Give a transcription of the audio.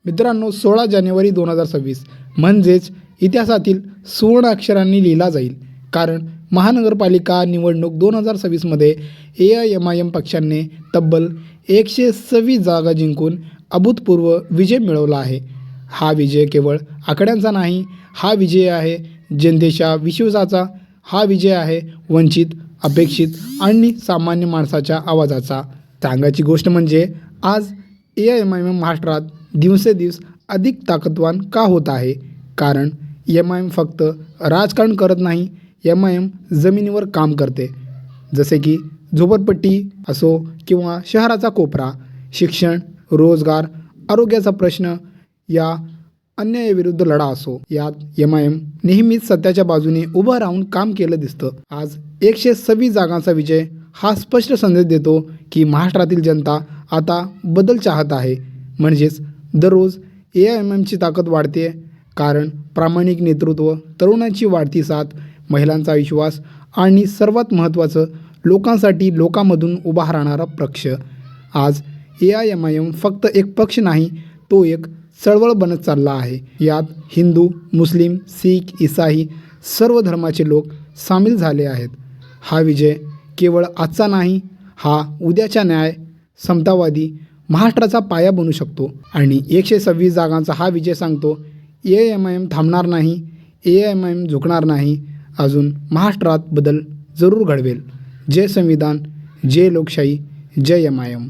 मित्रांनो, 16 जानेवारी 2026 म्हणजेच इतिहासातील सुवर्ण अक्षरांनी लिहिला जाईल, कारण महानगरपालिका निवडणूक 2026मध्ये AIMIM पक्षाने तब्बल 126 जागा जिंकून अभूतपूर्व विजय मिळवला आहे. हा विजय केवळ आकड्यांचा नाही, हा विजय आहे जनतेच्या विश्वासाचा. हा विजय आहे वंचित, अपेक्षित आणि सामान्य माणसाच्या आवाजाचा. सांगायची गोष्ट म्हणजे आज AIMIM महाराष्ट्रात दिवसेंदिवस अधिक ताकदवान का होत आहे, कारण MIM फक्त राजकारण करत नाही, MIM जमिनीवर काम करते. जसे की झोपडपट्टी असो किंवा शहराचा कोपरा, शिक्षण, रोजगार, आरोग्याचा प्रश्न या अन्यायाविरुद्ध लढा असो, यात MIM नेहमीच सत्याच्या बाजूने उभं राहून काम केलं दिसतं. आज 126 जागांचा विजय हा स्पष्ट संदेश देतो की महाराष्ट्रातील जनता आता बदल चाहत आहे. म्हणजेच दररोज AIMIMची ताकद वाढते, कारण प्रामाणिक नेतृत्व, तरुणांची वाढती साथ, महिलांचा विश्वास आणि सर्वात महत्त्वाचं लोकांसाठी लोकांमधून उभा राहणारा पक्ष. आज AIMIM फक्त एक पक्ष नाही, तो एक चळवळ बनत चालला आहे. यात हिंदू, मुस्लिम, शीख, ईसाई सर्व धर्माचे लोक सामील झाले आहेत. हा विजय केवळ आजचा नाही, हा उद्याच्या न्याय, समतावादी महाराष्ट्राचा पाया बनू शकतो. आणि 126 जागांचा हा विजय सांगतो, AIMIM थांबणार नाही, AIMIM झुकणार नाही. अजून महाराष्ट्रात बदल जरूर घडवेल. जय संविधान, जय लोकशाही, जय MIM.